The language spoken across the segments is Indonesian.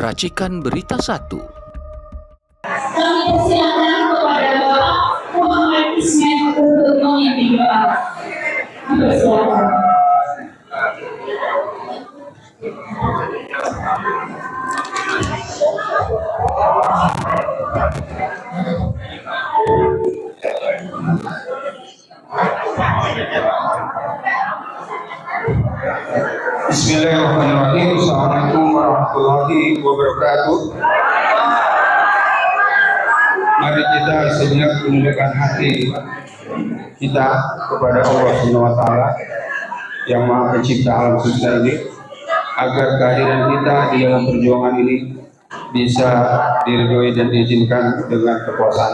Racikan Berita 1. Kami persilakan kepada Bapak Muhammad Ismail untuk memimpin doa. Persilakan. Bismillahirrahmanirrahim. Assalamualaikum warahmatullahi wabarakatuh. Mari kita sejenak menundukkan hati kita kepada Allah Subhanahu wa taala yang Maha Pencipta alam semesta ini, agar kehadiran kita di dalam perjuangan ini bisa diridhoi dan diizinkan dengan kekuasaan.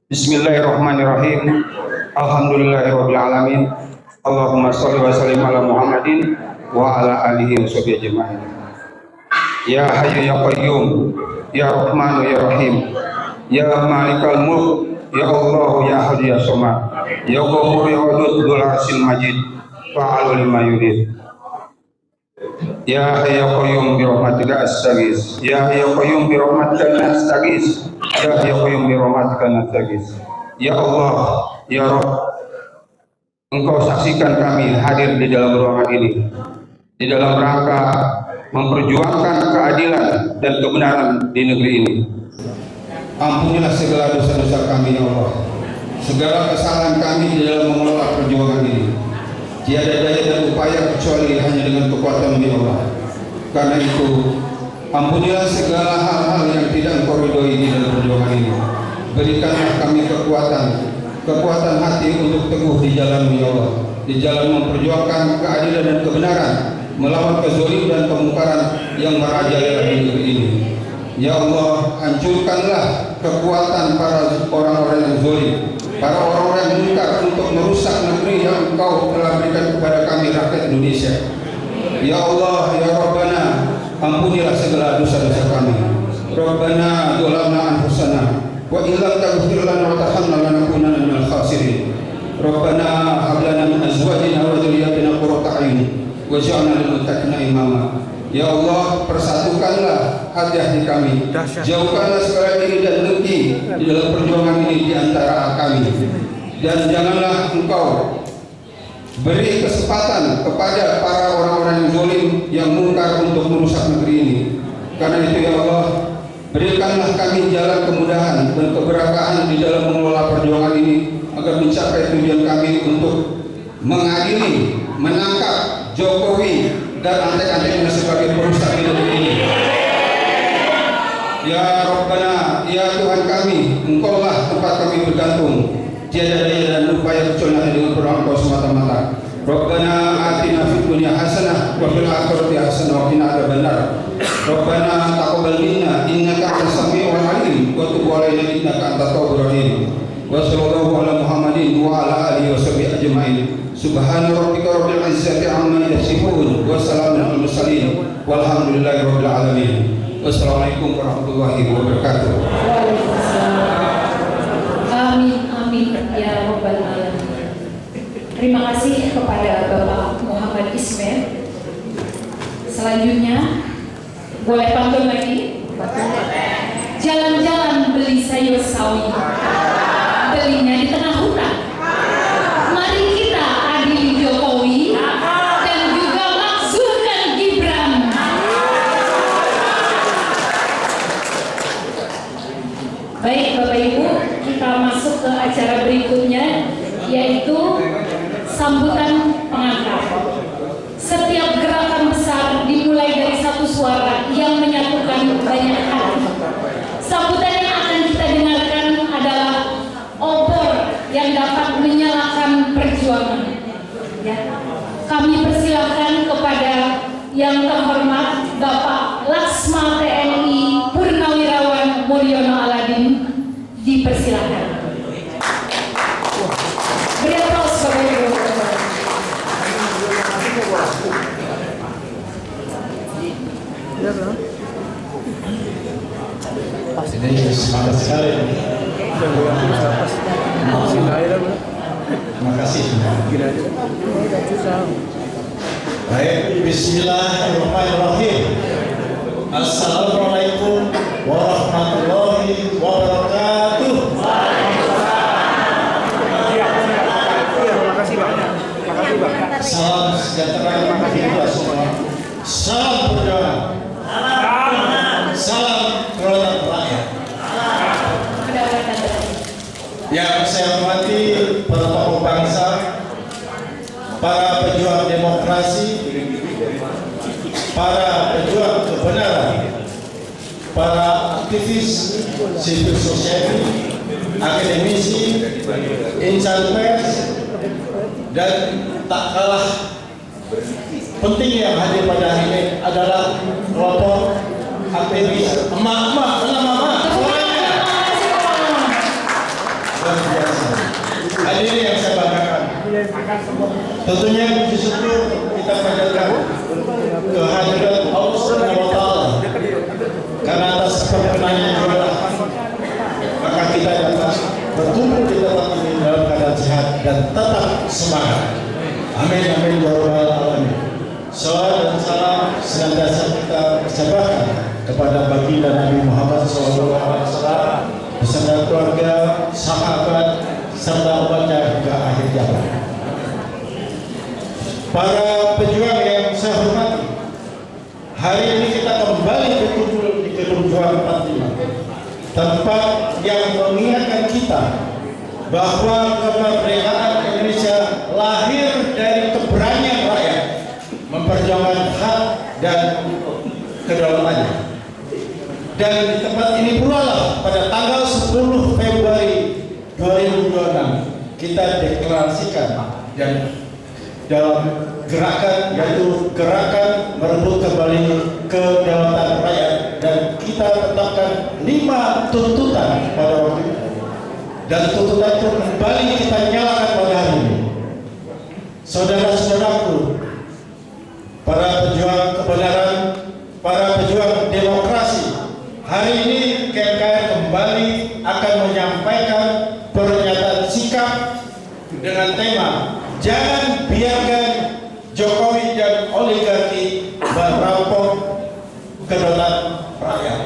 Bismillahirrahmanirrahim. Alhamdulillahirabbil alamin. Allahumma sholli wa sallim ala Muhammadin wa ala alihi wa sahbihi ajma'in. Ya Hayyu ya Qayyum, ya Rahmanu ya Rahim, ya Malikal Mulk, ya Allah ya Ahad ya Samad, ya Ghafur ya Wadud dzul arsyil majid, fa'alu lima yurid. Ya Hayyu ya Qayyum bi rahmatika astaghits, ya Hayyu ya Qayyum bi rahmatika nastaghits, ya Hayyu ya Qayyum bi rahmatika nastaghits. Ya Allah, ya Rabb, Engkau saksikan kami hadir di dalam ruangan ini di dalam rangka memperjuangkan keadilan dan kebenaran di negeri ini. Ampunilah segala dosa-dosa kami ya Allah, segala kesalahan kami di dalam mengelola perjuangan ini. Tiada daya dan upaya kecuali hanya dengan kekuatan ya Allah. Karena itu ampunilah segala hal-hal yang tidak Engkau ridhoi di dalam perjuangan ini. Berikanlah kami kekuatan hati untuk teguh di jalan-Mu ya Allah, di jalan memperjuangkan keadilan dan kebenaran, melawan kezaliman dan kemungkaran yang merajalela di negeri ini. Ya Allah, hancurkanlah kekuatan para orang-orang yang zalim, para orang-orang yang mungkar untuk merusak negeri yang Engkau telah berikan kepada kami rakyat Indonesia. Ya Allah, ya Rabbana, ampunilah segala dosa-dosa kami. Rabbana dzalamna anfusana wa illam taghfir lana wa tarhamna lanakunanna minal khasirin. Rabbana hab lana min azwajina wa dhurriyyatina qurrata a'yun waj'alna lil muttaqina imama. Ya Allah, persatukanlah hati kami, jauhkanlah segala iri dan dengki di dalam perjuangan ini di antara kami, dan janganlah Engkau beri kesempatan kepada para orang-orang yang zalim yang mungkar untuk merusak negeri ini. Karena itu ya Allah, berikanlah kami jalan kemudahan dan keberkahan di dalam mengelola perjuangan ini, agar mencapai tujuan kami untuk mengadili, menangkap Jokowi dan antek-anteknya sebagai perusak di negeri ini. Ya Rabbana, ya Tuhan kami, Engkaulah tempat kami bergantung. Tiada daya dan upaya kecuali hanya dengan pertolongan Engkau semata-mata. Rabbana atina fid dunya hasanah wa fil akhirati hasanah wa qina adzabannar. Rabbana taqabbal minna innaka antas samiul alim wa tub alaina innaka antat tawwabur rahim. Wa sallallahu ala Muhammadin wa ala alihi washabihi ajmain. Subhana rabbika rabbil izzati amma yasifun wa salamun alal mursalin walhamdulillahi rabbil alamin. Wassalamualaikum warahmatullahi wabarakatuh. Amin amin ya rabbal alamin. Terima kasih kepada Bapak Muhammad Ismail. Selanjutnya boleh pantun lagi? Jalan-jalan beli sayur sawi, belinya di tengah hutan. Mari kita adili Jokowi dan juga makzulkan Gibran. Baik Bapak Ibu, kita masuk ke acara berikutnya, yaitu sambutan pengantar. Setiap gerakan besar dimulai dari satu suara yang menyatukan banyak hati. Sambutan yang akan kita dengarkan adalah obor yang dapat menyalakan perjuangan. Ya. Kami persilahkan kepada yang terhormat Bapak Laksma TNI Purnawirawan Mulyono Aladin, dipersilakan. Beri aplaus Bapak Ibu. Ini semangat sekali. Terima kasih. Baik, bismillahirrahmanirrahim. Assalamualaikum warahmatullahi wabarakatuh. Salam sejahtera bagi kita semua. Salam perjuangan. Salam kedaulatan rakyat. Yang saya hormati para tokoh bangsa, para pejuang demokrasi, para pejuang kebenaran, para aktivis civil society, akademisi, insan pers, dan tak kalah penting yang hadir pada hari ini adalah kelompok aktivis emak-emak, emak-emak, suaranya luar biasa. Hadirin yang saya banggakan, tentunya puji syukur kita panjatkan kehadiran Allah Subhanahu wa Ta'ala, karena atas perkenannya juga maka kita dapat berkumpul di tempat ini dalam keadaan sehat dan tetap semangat. Amin amin ya rabbal alamin. Salawat dan salam senantiasa kita persembahkan kepada baginda Nabi Muhammad SAW beserta keluarga, sahabat, serta umatnya hingga akhir zaman. Para pejuang yang saya hormati, hari ini kita kembali berkumpul di Gedung Juang 45, tempat yang mengingatkan kita bahwa kemerdekaan Indonesia lahir dari keberanian rakyat memperjuangkan hak dan kedaulatannya. Dan di tempat ini pula lah pada tanggal 10 Februari 2026 kita deklarasikan dan dalam gerakan, yaitu gerakan merebut kembali kedaulatan rakyat, dan kita tetapkan 5 tuntutan pada waktu itu, dan tuntutan itu kembali kita nyalakan pada hari ini. Saudara-saudaraku, para pejuang kebenaran, para pejuang demokrasi, hari ini KMKR kembali akan menyampaikan pernyataan sikap dengan tema jangan biarkan Jokowi dan oligarki merampok kedaulatan rakyat.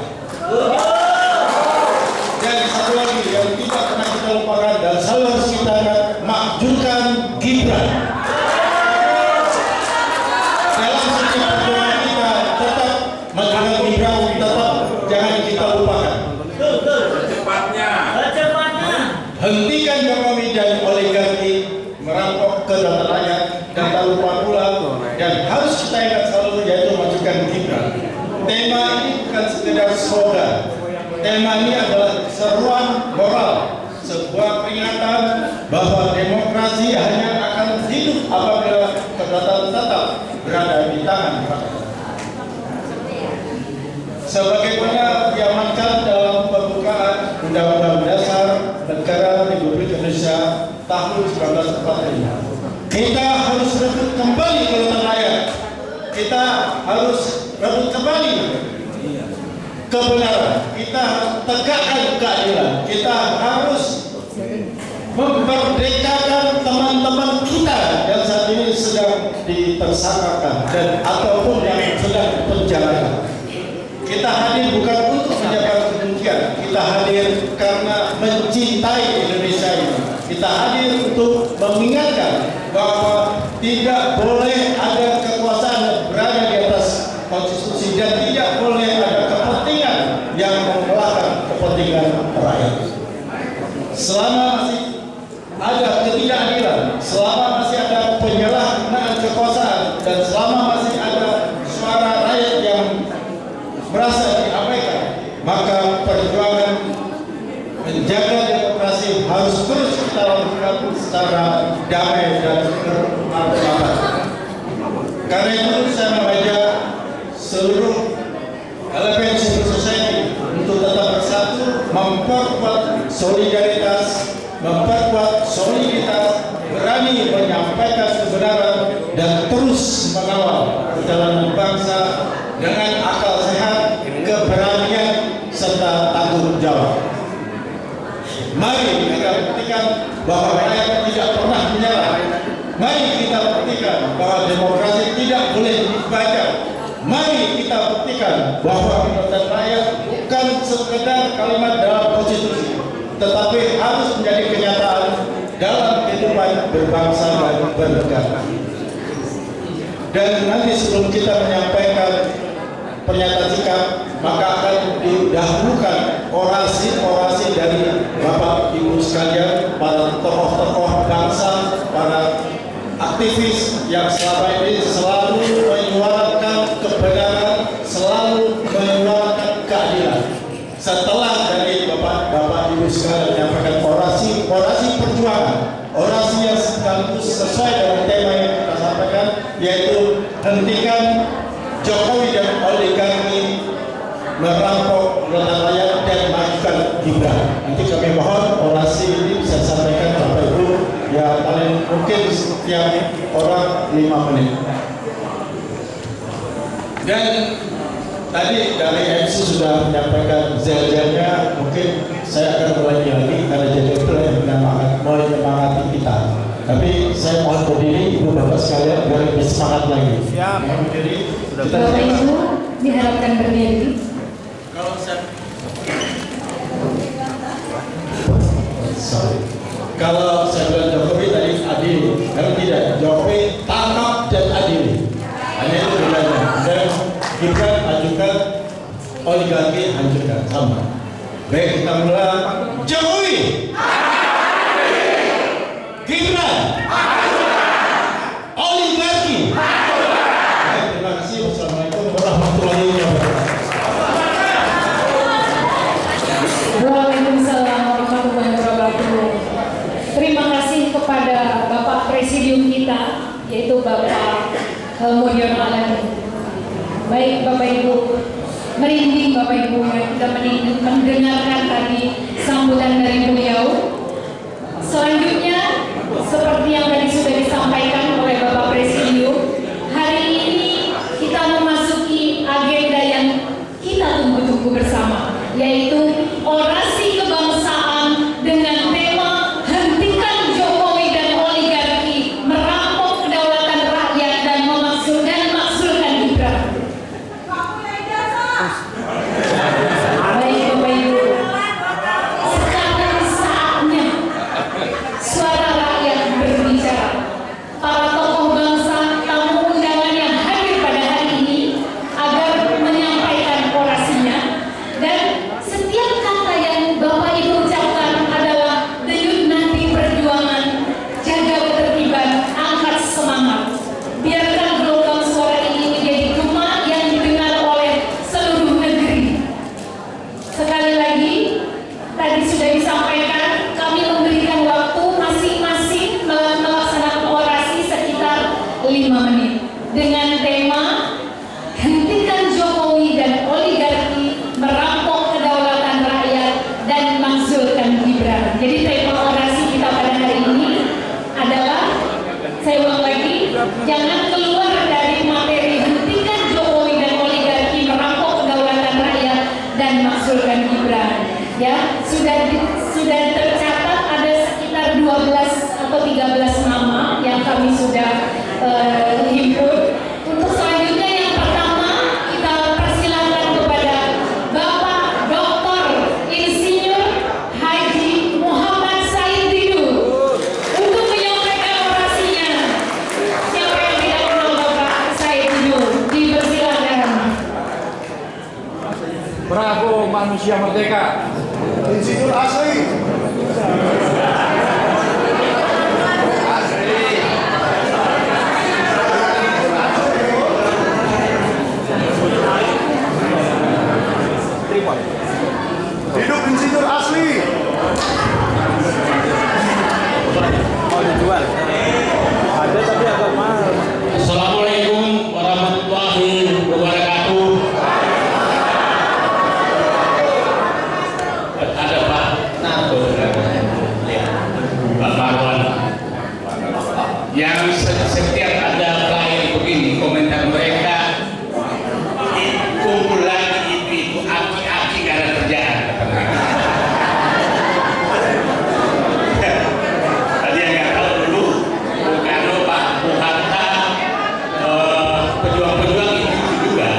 Dan satu lagi yang tidak pernah kita lupakan dan selalu harus kita ingat, makjulkan Gibran. Dalam setiap perjuangan kita tetap makjulkan Gibran, tetap jangan kita lupakan. Hentikan Jokowi dan oligarki merampok kedaulatan rakyat, dan tak lupa pula dan harus kita ingat selalu, yaitu majukan Gibran. Tema ini bukan sekedar slogan. Tema ini adalah seruan moral, sebuah peringatan bahwa demokrasi hanya akan hidup apabila kedaulatan tetap berada di tangan rakyat. Sebagaimana diamankan dalam pembukaan Undang-Undang Dasar Negara Republik Indonesia tahun 1945, kita harus rebut kembali kedaulatan rakyat. Kita harus rebut kembali kebenaran. Kita harus tegakkan keadilan. Kita harus memerdekakan teman-teman kita yang saat ini sedang ditersangkakan dan ataupun yang sedang dipenjarakan. Kita hadir bukan untuk menjaga kebencian. Kita hadir karena mencintai Indonesia ini. Kita hadir untuk mengingatkan bahwa tidak boleh ada kekuasaan yang berada di atas konstitusi, dan tidak boleh ada kepentingan yang mengalahkan kepentingan rakyat. Selama masih ada ketidakadilan, selama masih ada penyalahgunaan kekuasaan, dan selama masih ada suara rakyat yang merasa diabaikan, maka perjuangan menjaga demokrasi harus terus kita lakukan secara damai dan bermartabat. Karena itu saya mengajak seluruh elemen civil society untuk tetap bersatu, memperkuat solidaritas, memperkuat soliditas, berani menyampaikan kebenaran, dan terus mengawal perjalanan bangsa dengan akal sehat, keberanian, serta tanggung jawab. Mari kita buktikan bahwa rakyat tidak pernah menyerah. Mari kita buktikan bahwa demokrasi tidak boleh dibaca. Mari kita kita buktikan bahwa kedaulatan rakyat bukan sekedar kalimat dalam konstitusi, tetapi harus menjadi kenyataan dalam kehidupan berbangsa dan bernegara. Dan nanti sebelum kita menyampaikan pernyataan sikap, maka akan didahulukan orasi-orasi dari Bapak Ibu sekalian, para tokoh-tokoh bangsa, para aktivis yang selama ini selalu menyuarakan kebenaran, selalu menyuarakan keadilan. Setelah dari Bapak Ibu sekalian menyampaikan orasi perjuangan, orasi yang sekaligus sesuai dengan tema yang kita sampaikan, yaitu hentikan Jokowi dan oligarki merampok kedaulatan rakyat dan majukan Gibran. Nanti kami mohon orasi ini bisa disampaikan Bapak Ibu ya paling mungkin setiap orang 5 menit. Dan tadi dari MC sudah menyampaikan zel-zelnya, mungkin saya akan ulangi lagi karena jadi itu yang menyemangati kita. Tapi saya mohon berdiri Ibu Bapak sekalian biar lebih semangat lagi. Siap. Mohon berdiri. Bapak Ibu diharapkan berdiri. Kalau saya bilang Jokowi tadi adil, karena tidak, Jokowi tangkap dan adil. Hanya itu bedanya. Dan Gibran ajukan, oligarki hancurkan, sama. Baik, kita mulai. Jokowi, Gibran, oligarki. Baik, terima kasih. Wassalamualaikum warahmatullahi wabarakatuh. Waalaikumsalam warahmatullahi wabarakatuh. Terima kasih kepada Bapak Presidium kita, yaitu Bapak Mulyono Alani. Baik Bapak Ibu, merinding Bapak Ibu yang sudah mendengarkan tadi sambutan dari beliau. Selanjutnya, seperti yang tadi sudah disampaikan oleh Bapak Presidium, hari ini kita memasuki agenda yang kita tunggu-tunggu bersama, yaitu orasi kebangsaan dengan tema hentikan Jokowi dan oligarki merampok kedaulatan rakyat dan makzulkan Gibran. Baik Bapak Ibu, sekarang saatnya suara rakyat berbicara. Para tokoh bangsa, tamu undangan yang hadir pada hari ini agar menyampaikan orasinya, dan setiap kata yang Bapak Ibu ucapkan adalah denyut nadi perjuangan. Jaga ketertiban, angkat semangat. Biarkan gelombang suara ini menjadi gema yang didengar oleh seluruh negeri. Sekali lagi, tadi sudah disampaikan, kami memberikan waktu masing-masing melaksanakan orasi sekitar 5 menit dengan tema hentikan Jokowi dan oligarki merampok kedaulatan rakyat dan makzulkan Gibran. Jadi tema orasi kita pada hari ini adalah, saya ulang lagi, jangan keluar dari materi hentikan Jokowi dan oligarki merampok kedaulatan rakyat dan makzulkan Gibran. Ya, sudah tercatat ada sekitar 12 atau 13 nama yang kami sudah himpun. Untuk selanjutnya yang pertama kita persilakan kepada Bapak Dr. Insinyur Haji Muhammad Said Didu untuk menyampaikan orasinya. Siapa yang tidak kenal Bapak Said Didu? Dipersilakan. Bravo manusia merdeka. Insinyur asli. Hidup insinyur asli. Mau dijual? Ada tapi agak mahal. Assalamualaikum warahmatullahi wabarakatuh. Ada Pak Nato, Pak Marwan, yang setiap ada klien begini komentar mereka, kumpul lagi itu aki-aki gak ada kerjaan, kata mereka. Tadi yang nggak tahu dulu, Bung Hatta, pejuang-pejuang itu juga.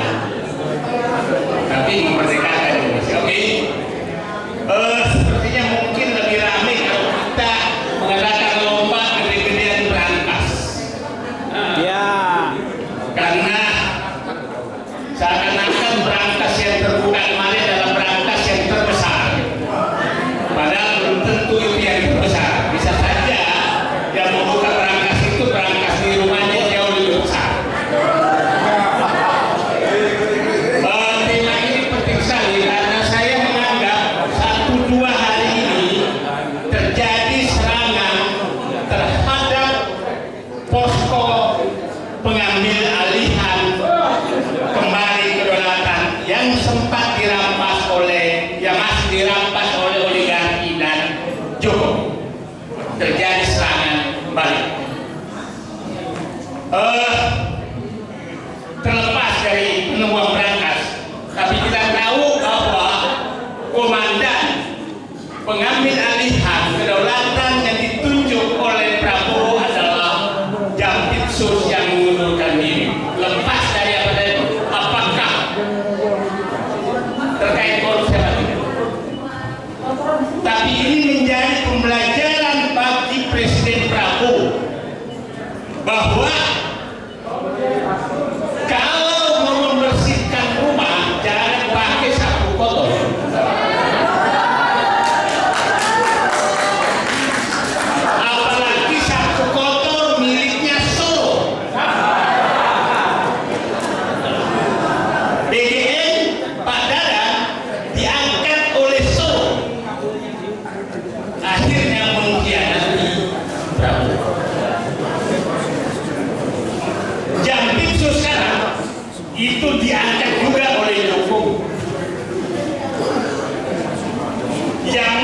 terlepas dari penemuan berangkas, tapi kita tahu bahwa komandan pengambil alihan kedaulatan yang ditunjuk oleh Prabowo adalah Jampitsus yang mengundurkan diri. Lepas dari apa tadi, apakah terkait korupsi atau tidak? Tapi ini menjadi pembelajaran bagi Presiden Prabowo bahwa kalau mau membersihkan rumah jangan pakai sapu kotor. Apalagi sapu kotor miliknya Solo. BGN Pak Dadan diangkat oleh Solo. Akhirnya mengkhianati Prabowo. Jampitsus sekarang itu diangkat juga oleh Jokowi. Yang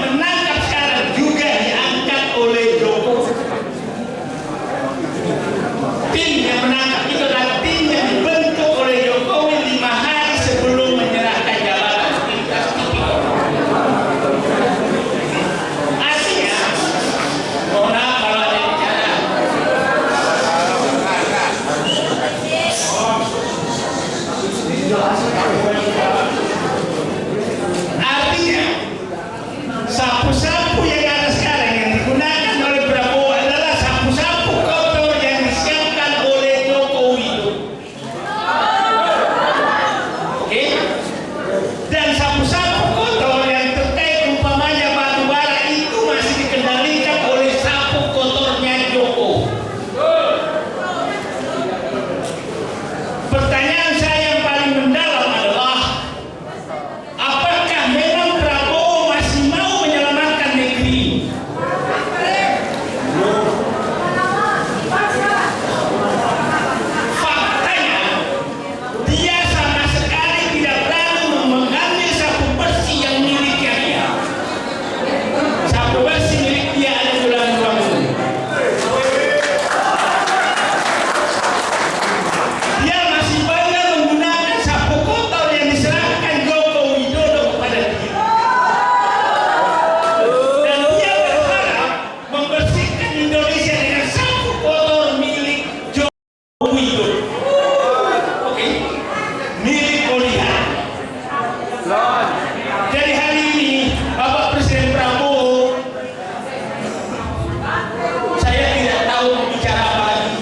menangkap sekarang juga diangkat oleh Jokowi. Tim yang menangkap itu adalah tim yang dibentuk oleh Jokowi 5 hari sebelum menyerahkan jabatan lintas tipikor. Artinya, mohon maaf kalau ada yang bicara. Artinya, sapu-sapu yang ada sekarang yang digunakan oleh Prabowo adalah sapu-sapu kotor yang disiapkan oleh Jokowi. Oke? Dan sapu-sapu kotor yang terkait umpamanya batu bara itu masih dikendalikan oleh sapu kotornya Jokowi. Pertanyaan saya yang paling mendalam adalah apakah memang Prabowo masih mau menyelamatkan negeri ini? Faktanya dia sama sekali tidak berani mengambil sapu bersih yang miliknya dia. Sapu bersih milik dia ada bulan Ramadan. Dia masih bangga menggunakan sapu kotor yang diserahkan Joko Widodo kepada dia. Dan dia berharap membersihkan Indonesia dengan sapu kotor milik Joko Widodo. Oke, milik oligarki. Jadi hari ini Bapak Presiden Prabowo, saya tidak tahu bicara apa lagi.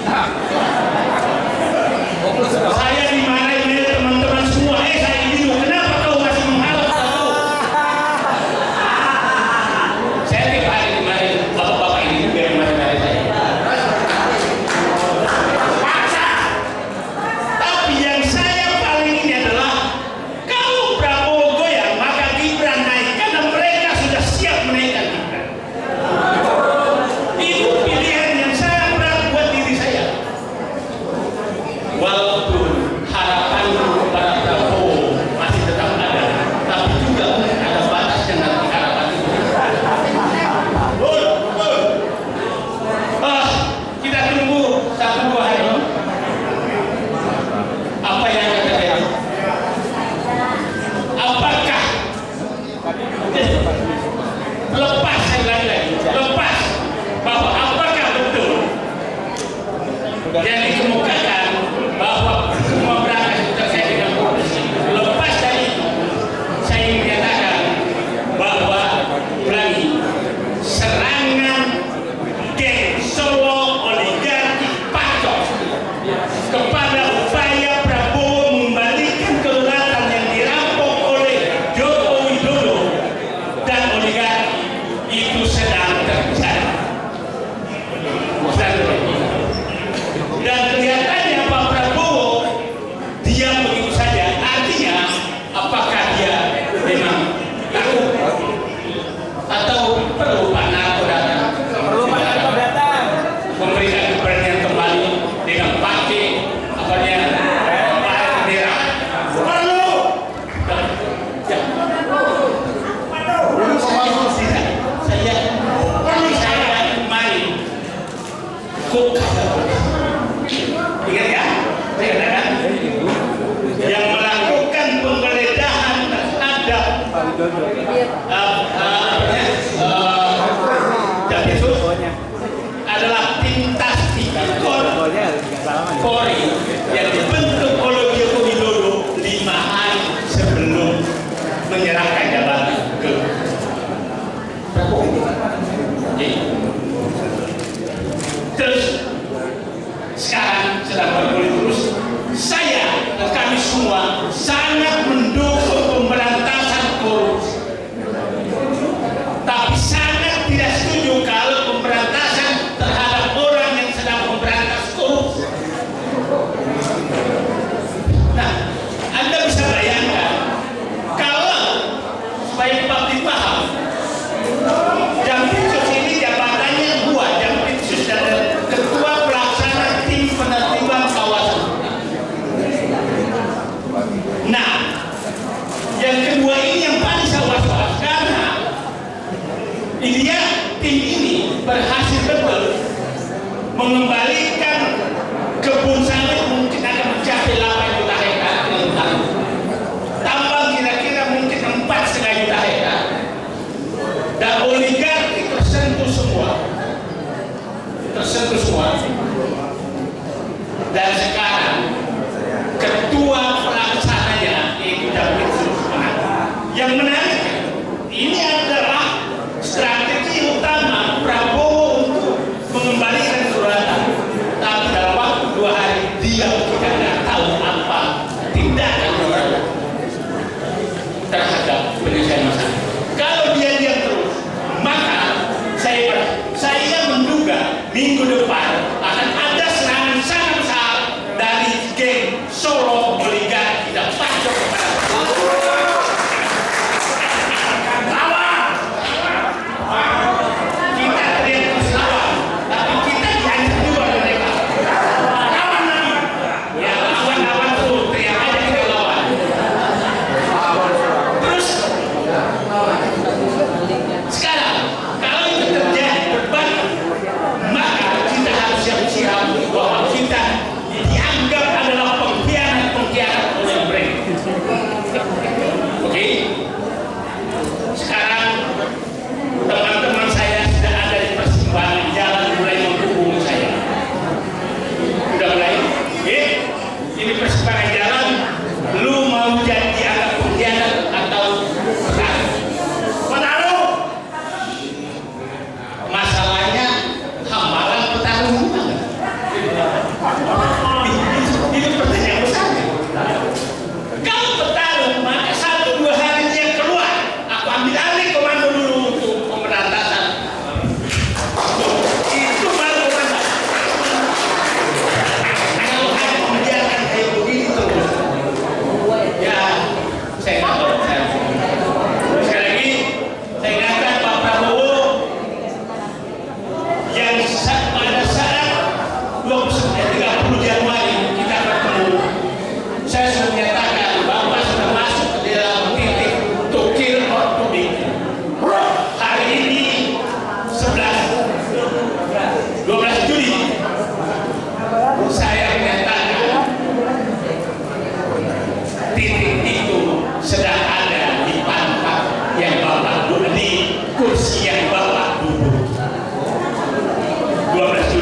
Saya dimarahi oleh teman-teman semua. Saya bingung, kenapa kau masih mengharap aku? Saya tiap hari dimarahi bapak-bapak ini juga yang marah-marah saya. Paksa. Tapi yang saya paling ini adalah kalau Prabowo goyang maka Gibran naik karena mereka sudah siap menaikkan Gibran. Itu pilihan yang sangat berat buat diri saya. Walaupun harapanku kepada Prabowo masih tetap ada, tapi juga ada batasnya nanti harapan itu. Kita tunggu 1-2 hari. Apa yang akan terjadi? Apakah lepas, saya ulangi lagi, lepas bahwa apakah betul yang dikemukakan bahwa semua berangkas itu terkait dengan korupsi? Lepas dari itu, saya ingin menyatakan bahwa ulangi, serangan geng Solo oligarki pacok kepada upaya Prabowo membalikan kedaulatan yang dirampok oleh Joko Widodo dan oligarki itu sedang terjadi. Dan kelihatannya Pak Prabowo diam begitu saja. Artinya apakah dia memang takut atau perlu Pak Narko datang? Perlu Pak Narko datang. Memberikan keberanian kembali dengan pakai apa dia bendera. Perlu. Saya kemarin kok adalah pintas tipikor Golnya nggak salaman. Polri yang dibentuk oleh Joko Widodo 5 hari sebelum menyerahkan jabatan ke Prabowo. Terus sekarang sedang bergulir terus. Saya dan kami semua sangat mendukung pemberantasan korupsi, tapi sangat tidak setuju kalau pemberantasan terhadap orang yang sedang memberantas korupsi. Nah, Anda bisa bayangkan kalau supaya publik paham, Jampitsus ini jabatannya 2, Jampitsus dan Ketua Pelaksana Tim Penertiban Kawasan. Nah, yang kedua ini yang paling saya was-was karena tim ini berhasil betul mengembalikan kebun sawit mungkin akan mencapai 8 juta hektar dalam tahun. Tambang kira-kira mungkin 4,5 juta hektar. Dan oligarki tersentuh semua. Dan sekarang ketua pelaksananya yaitu Jampitsus yang menarik, ini adalah strategi utama Prabowo untuk mengembalikan kedaulatan. Tapi dalam waktu 2 hari dia tidak tahu apa tindakan terhadap penyelesaian masalah. Kalau dia diam terus, maka saya menduga minggu depan akan ada serangan sangat besar dari geng Solo oligarki dan pajak kepada kita teriak terus lawan, tapi kita diancam juga oleh mereka. Lawan lagi, ya lawan terus, teriak aja kita lawan. Terus sekarang kalau itu terjadi berbalik, maka kita harus siap-siap bahwa kita dianggap adalah pengkhianat oleh mereka. Oke? Sekarang teman-teman saya sudah ada di persimpangan jalan mulai menghubungi saya. Sudah mulai? Ini persimpangan jalan, lu mau jadi dianggap pengkhianat atau petarung? Petarung! Masalahnya hambalang petarung bukan? Itu pertanyaan besar. Kalau petarung, maka 1-2 hari dia keluar, aku ambil alih komando dulu untuk pemberantasan. Itu baru komando. Kalau hanya membiarkan kayak begini terus, ya saya nggak tahu. Sekali lagi, saya ingatkan Pak Prabowo yang pada saat 30 Januari kita bertemu, saya sudah menyatakan Bapak sudah masuk ke dalam titik to kill or to be killed. Hari ini 12 Juli saya menyatakan titik itu sedang ada di pangkat yang Bapak duduk, di kursi yang Bapak duduk. 12 Juli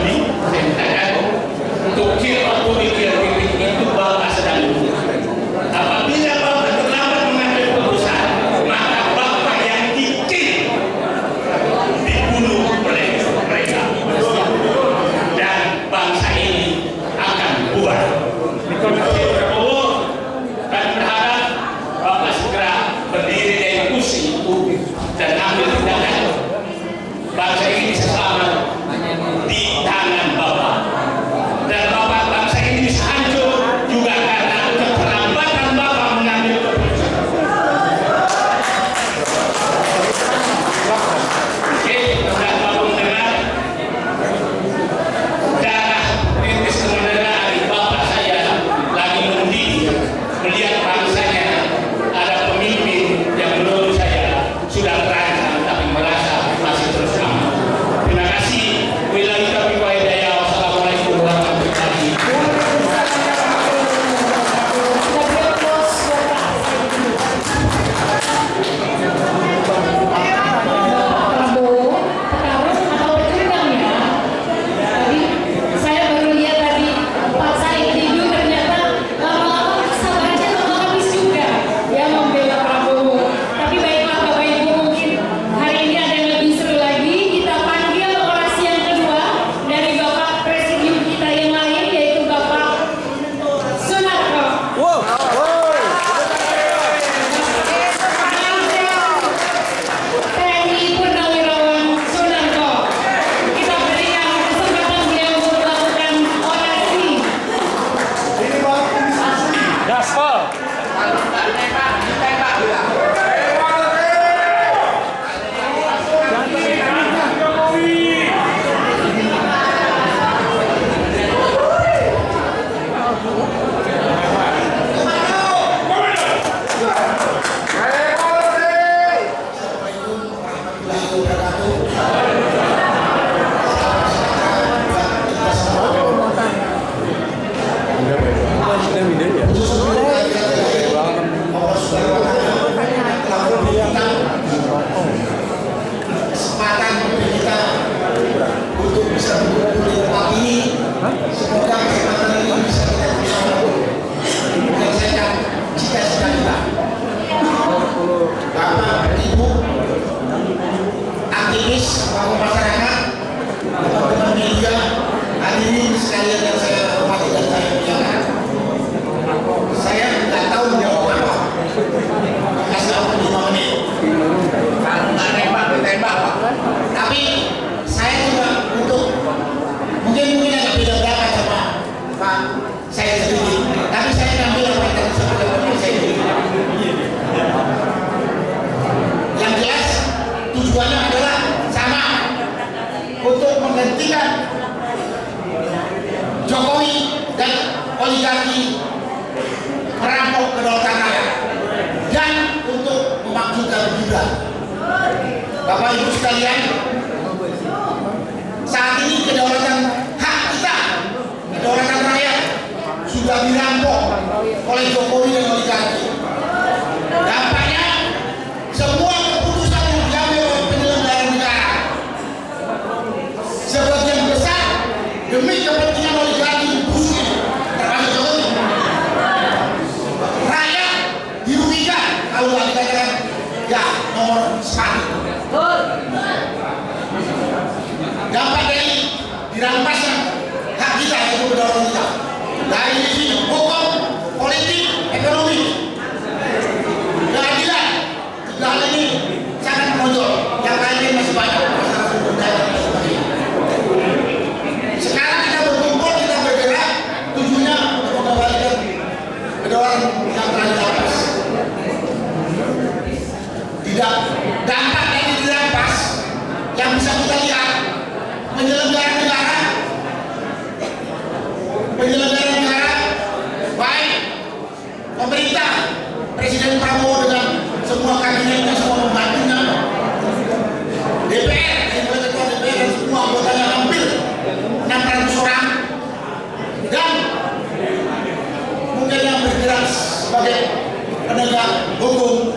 Hadirin sekalian yang saya hormati dan saya muliakan, saya tidak tahu menjawab apa. Kasih waktu 5 menit. Tembak, Pak. Tapi saya juga untuk mungkin agak beda pendapat sama Pak saya sedikit. Tapi saya ngambil apa yang tadi sampaikan Pak saya sedikit. Yang jelas tujuannya adalah sama, untuk menghentikan Jokowi dan oligarki merampok kedaulatan rakyat dan untuk memakzulkan Gibran. Bapak Ibu sekalian, saat ini kedaulatan hak kita, kedaulatan rakyat sudah dirampok oleh Jokowi dan oligarki. Dampaknya semua keputusan yang diambil oleh penyelenggara negara sebagian besar demi kepentingan oligarki busuk ini, termasuk Jokowi. Rakyat dirugikan kalau nggak dikatakan ya nomor 1. Dampak dari dirampasnya hak kita yaitu kedaulatan kita dari sisi hukum, politik, ekonomi, keadilan, tiga hal ini sangat menonjol. Yang lainnya masih banyak masalah sumber daya dan sebagainya. Sekarang kita berkumpul, kita bergerak, tujuannya untuk mengembalikan kedaulatan yang telah dirampas. Tidak, dampak dari dirampas yang bisa kita lihat, penyelenggara negara baik pemerintah Presiden Prabowo dengan semua kabinetnya, semua pembantunya, DPR, ketua DPR dan semua anggotanya hampir 600 orang, dan mungkin yang bergerak sebagai penegak hukum.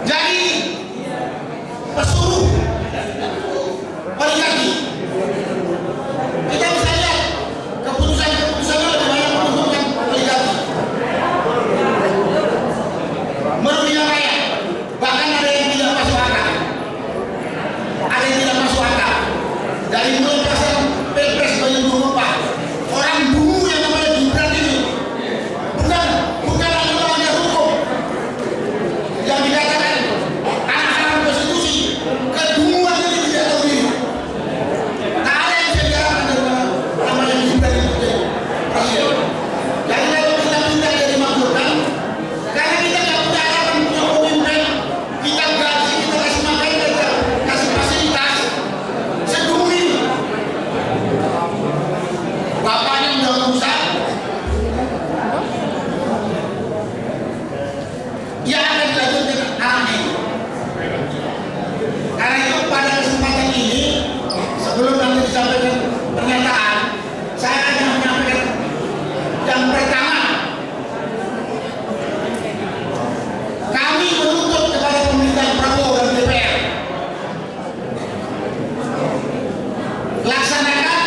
Jadi pesuruh oligarki. Kita bisa lihat keputusan-keputusannya lebih banyak menguntungkan oligarki, merugikan rakyat. Bahkan ada yang tidak masuk akal, ada yang tidak masuk akal. Dari mulai pelaksanaan Pilpres 2024, orang dulu yang namanya Gibran ini bukan lagi melanggar hukum yang dikatakan anak haram konstitusi, kedua ini tidak tahu diri. Tak ada yang bisa diharapkan dari namanya Gibran itu jadi presiden. Jadi kalau kita minta jadi makmurkan, karena kita nggak punya harapan punya pemimpin, kita gaji, kita kasih makan, kita kasih fasilitas, sedung ini. Bapaknya udah berusaha, dia akan dilanjutkan anaknya. Karena itu pada kesempatan ini, sebelum nanti disampaikan pernyataan, saya hanya menyampaikan yang pertama, kami menuntut kepada pemerintahan Prabowo dan DPR, laksanakan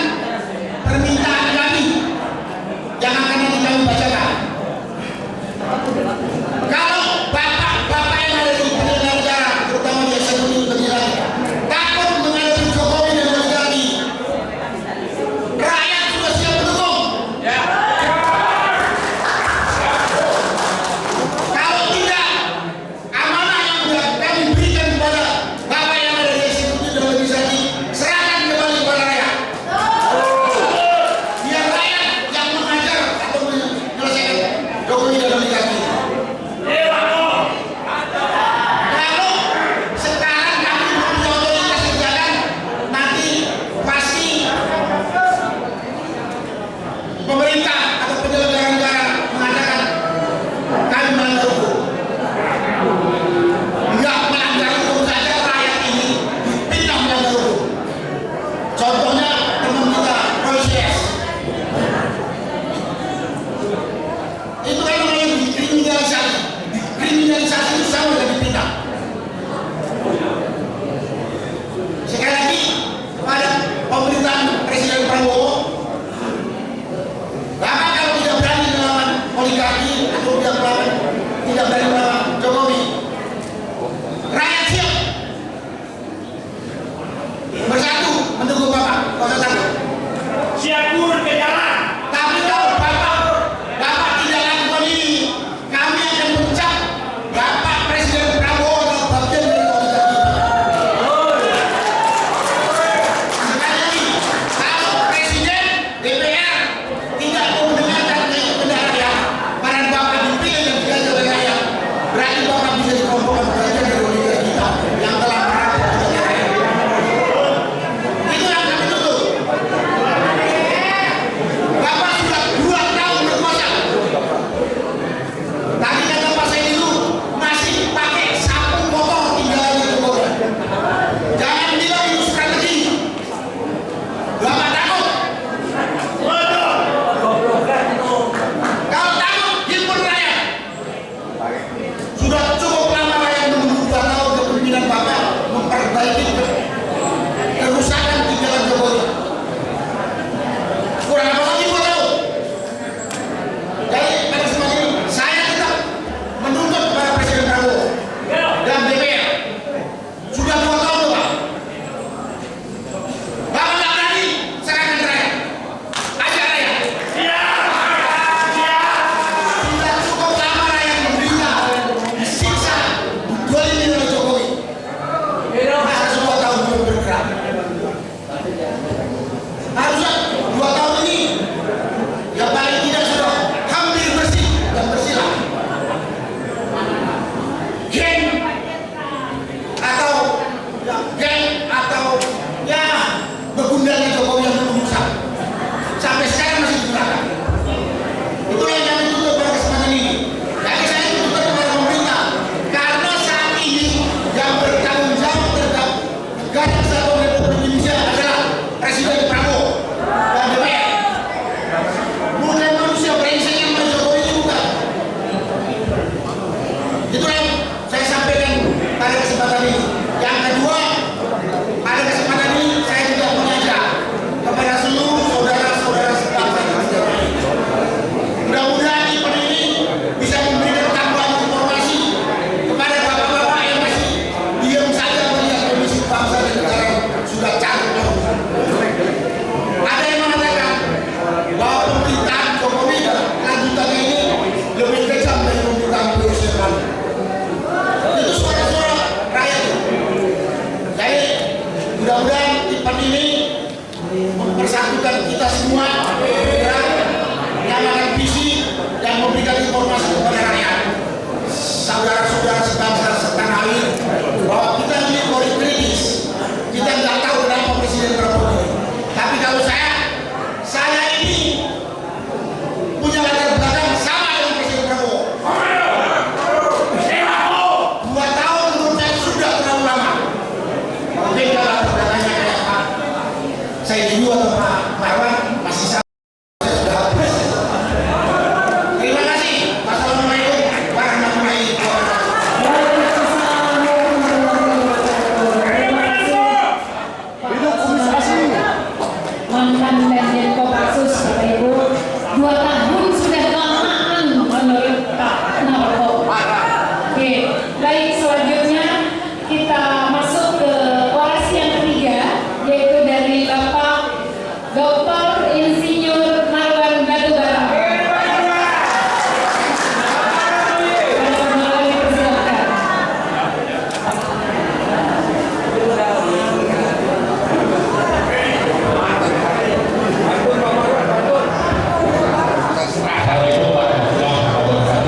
permintaan kami yang akan nanti kami bacakan. Kalau bapak-bapak yang ada di penyelenggara negara, terutama di eksekutif legislatif, takut menghadapi Jokowi dan oligarki, rakyat sudah siap mendukung. Kalau tidak, amanah yang sudah kami berikan kepada bapak yang ada di eksekutif dan legislatif, serahkan kembali kepada rakyat. Biar rakyat yang mengajar atau menyelesaikan Jokowi dan oligarki. Kalau sekarang kami punya otoritas di jalan, nanti pasti pemerintah atau penyelenggara negara mengatakan kami melanggar hukum. Enggak melanggar hukum saja, rakyat ini dipindah melanggar hukum. Contohnya teman kita Roy CS. Itu kan namanya dikriminalisasi. Dikriminalisasi itu sama dengan dipindah. Sekali lagi kepada pemerintahan Presiden Prabowo, bahkan kalau tidak berani melawan oligarki atau tidak berani melawan Jokowi, rakyat siap bersatu mendukung Bapak. Kau takut? Siap. memajukan kita semua ya, menyamakan visi dan memberikan informasi kepada rakyat, saudara-saudara sebangsa setanah air, bahwa kita ini kritis. Kita nggak tahu kenapa Presiden Prabowo ini. Tapi kalau saya ini punya latar belakang sama dengan Presiden Prabowo. 2 tahun menurut saya sudah terlalu lama. Mungkin kalau latar belakangnya kayak Pak saya dulu atau Pak Marwan masih sama. Saya sudah habis. Terima kasih. Wassalamualaikum warahmatullahi wabarakatuh. Hidup Kumis Asli. Mantan Danjen Kopassus, Bapak Ibu, 2 tahun sudah kelamaan menurut Pak Narko. Oke, baik, selanjutnya kita masuk ke orasi yang ketiga, yaitu dari Bapak Dr. Insinyur Marwan Batubara. Dipersilakan. Assalamualaikum warahmatullahi wabarakatuh.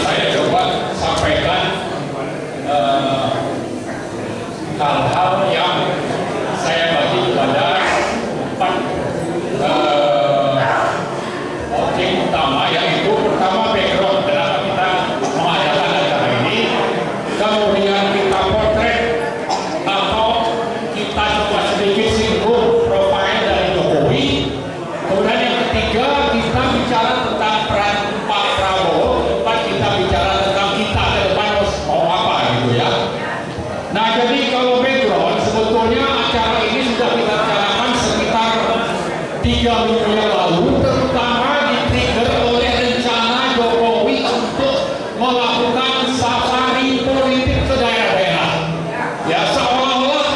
Saya coba sampaikan hal-hal yang saya bagi kepada 4 objek utama, yaitu pertama background kenapa kita mengadakan acara ini, kemudian kita potret atau kita coba sedikit singgung profil dari Jokowi, kemudian yang ketiga kita bicara tentang peran Pak Prabowo, keempat kita bicara tentang kita ke depan mau apa gitu ya. Nah, jadi kalau background sebetulnya acara ini sudah kita rencanakan sekitar 3 minggu yang lalu, terutama di-trigger oleh rencana Jokowi untuk melakukan safari politik ke daerah-daerah. Ya, seolah-olah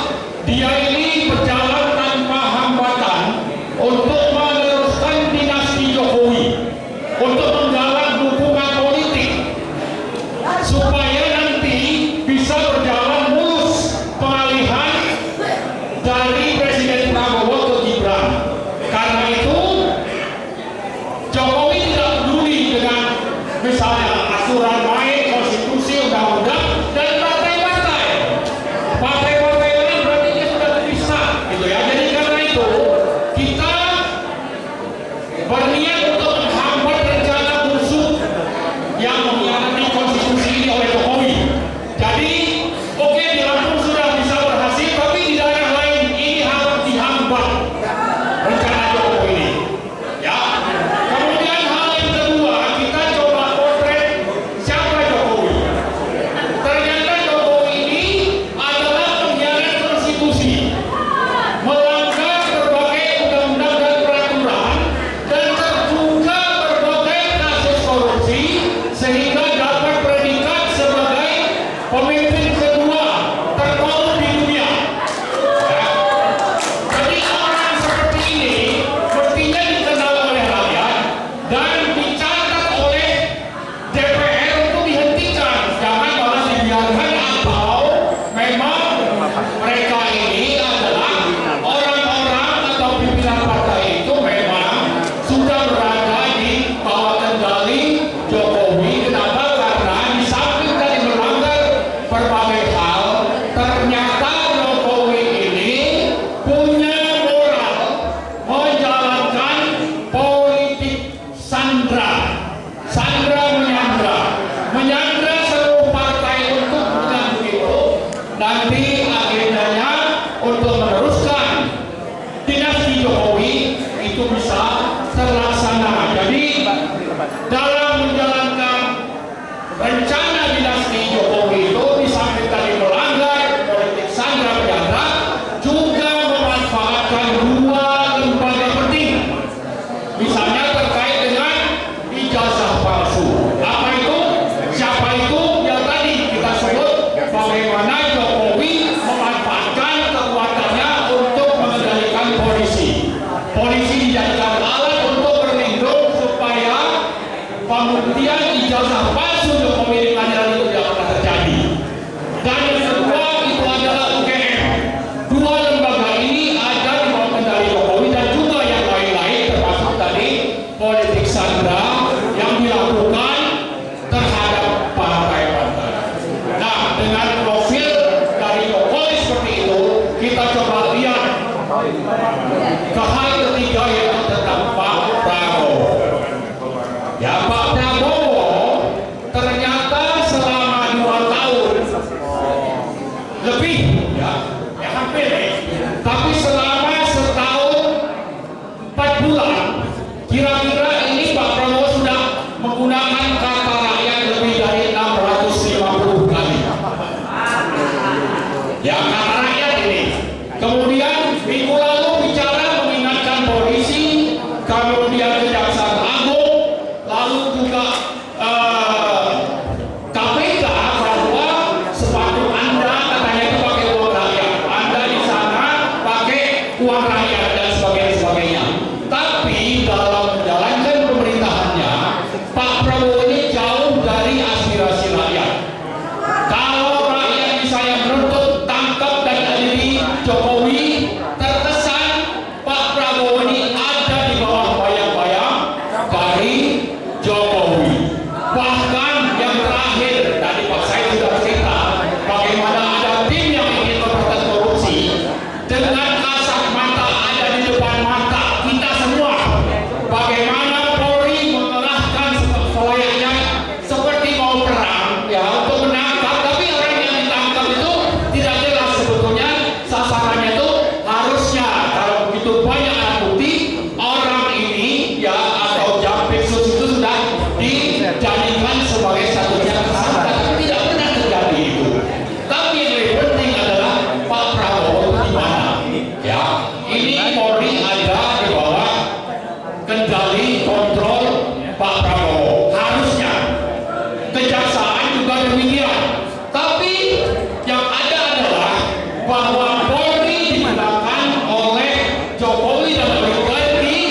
dia ini berjalan tanpa hambatan untuk meneruskan dinasti Jokowi, untuk menggalang dukungan politik supaya nanti bisa berjalan mulus pengalihan dari Presiden Prabowo ke Gibran. Karena itu Jokowi tidak peduli dengan misalnya aturan main, konstitusi, undang-undang, dan partai-partai. Partai-partai lain berarti dia sudah bisa, gitu ya. Jadi karena itu kita berniat untuk menghambat rencana busuk yang mengkhianati konstitusi ini oleh Jokowi. Jadi oke, di Lampung sudah bisa berhasil, tapi di daerah lain ini harus dihambat rencana Jokowi ini. Ya. Kemudian hal yang kedua, kita coba potret siapa Jokowi. Ternyata Jokowi ini adalah pengkhianat konstitusi, melanggar berbagai undang-undang dan peraturan, dan terbuka berbagai kasus korupsi sehingga dapat predikat sebagai pemimpin kedua terkorup di dunia. Ya. Jadi orang seperti ini mestinya dikenal oleh rakyat dan dicatat oleh DPR untuk dihentikan, jangan malah dibiarkan, atau memang mereka ini adalah orang-orang atau pimpinan partai itu memang sudah berada di bawah kendali Jokowi. Kenapa? Karena di samping tadi melanggar berbagai hal, ternyata Jokowi ini punya moral menjalankan politik sandra menyandra seluruh partai untuk dengan begitu nanti agendanya untuk meneruskan dinasti Jokowi itu bisa terlaksana. Jadi dalam menjalankan rencana dinasti Jokowi itu di samping tadi melanggar politik sandra menyandra, juga memanfaatkan 2 lembaga penting, misalnya terkait dengan ijazah palsu. Apa itu? Siapa kejaksaan juga demikian. Tapi yang ada adalah bahwa Polri digunakan oleh Jokowi dan Jokowi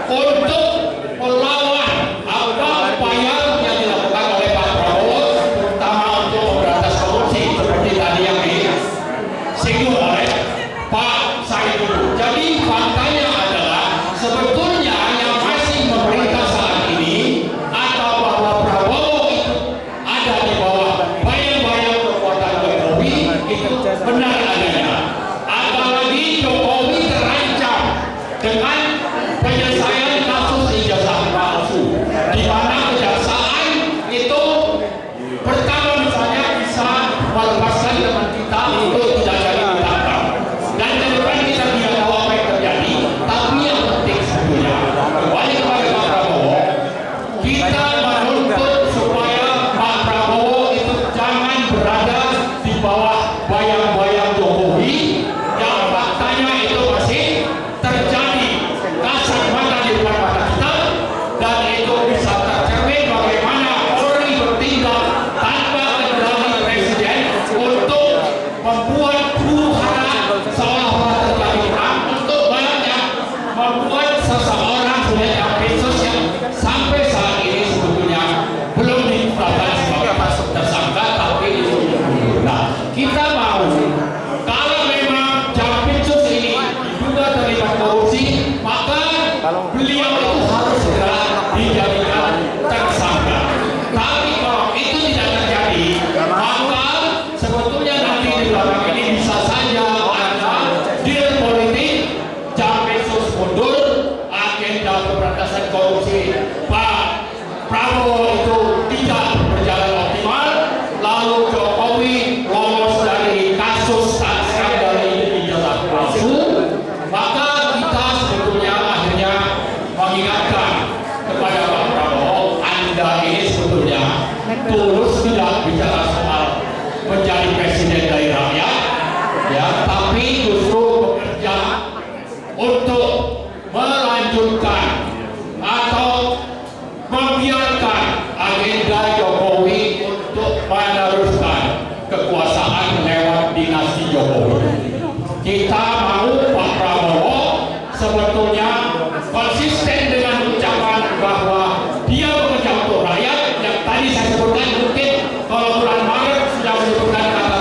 untuk melawan apa upaya yang dilakukan oleh Pak Prabowo, terutama untuk memberantas korupsi seperti tadi yang disinggung oleh Pak Said. Jadi faktanya adalah sebetulnya yang masih memerintah saat ini atau bahwa Prabowo itu ada di bawah bayang-bayang kekuatan Jokowi itu benar adanya. Apalagi Jokowi terancam dengan penyelesaian kasus ijazah palsu, di mana kejaksaan itu pertama misalnya bisa melepaskan teman kita untuk tidak jadi ditangkap, dan ke depan kita tidak tahu apa yang terjadi. Tapi yang penting sebetulnya kembali kepada Pak Prabowo, kita menuntut supaya Pak Prabowo itu jangan berada di bawah bayang-bayang Jokowi yang faktanya itu masih terjadi kasat mata di depan mata kita, dan itu bisa tercermin bagaimana Polri bertindak tanpa kendali presiden untuk membuat huru-hara seolah-olah terjadi perang, untuk banyak membuat seseorang sudah kasus yang sampai saat ini sebetulnya belum ditetapkan sebagai tersangka, tapi itu nah, kita mau kalau memang Jampitsus ini juga terlibat korupsi, maka beliau itu harus segera dijadikan tersangka. Tapi kalau itu tidak terjadi, maka sebetulnya nanti di belakang ini bisa saja ada deal politik, Jampitsus mundur, agenda pemberantasan korupsi Pak Prabowo itu tidak berjalan optimal, lalu Jokowi lolos dari kasus skandal ijazah palsu. Maka kita sebetulnya akhirnya mengingatkan kepada Pak Prabowo, Anda ini sebetulnya tulus tidak bicara soal menjadi presiden dari rakyat, ya, tapi justru bekerja untuk melanjutkan atau membiarkan agenda Jokowi untuk meneruskan kekuasaan lewat dinasti Jokowi. Kita mau Pak Prabowo sebetulnya konsisten dengan ucapan bahwa dia bekerja untuk rakyat, yang tadi saya sebutkan. Mungkin kalau bulan Maret sudah menyebutkan kata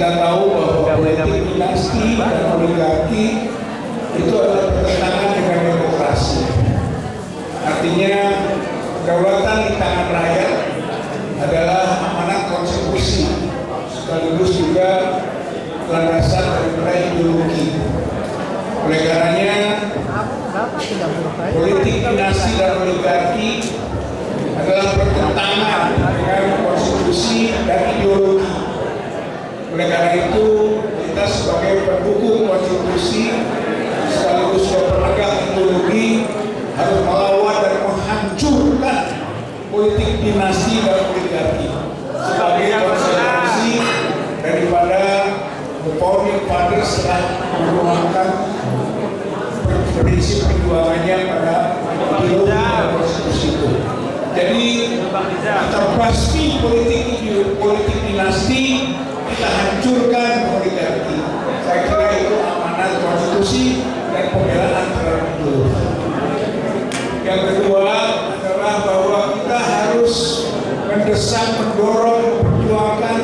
kita tahu bahwa politik dinasti dan oligarki itu adalah bertentangan dengan demokrasi. Artinya kedaulatan di tangan rakyat adalah amanat konstitusi sekaligus juga landasan daripada ideologi. Oleh karenanya politik dinasti dan oligarki adalah bertentangan dengan konstitusi dan ideologi. Oleh karena itu kita sebagai pendukung konstitusi sekaligus penegak ideologi harus melawan dan menghancurkan politik dinasti dan oligarki sebagai konsekuensi daripada the founding fathers telah meruangkan prinsip perjuangannya pada ideologi dan konstitusi itu. Jadi kita basmi politik dinasti, kita hancurkan oligarki. Saya kira itu amanat konstitusi dan pembelaan terhadap itu. Yang kedua adalah bahwa kita harus mendesak, mendorong, memperjuangkan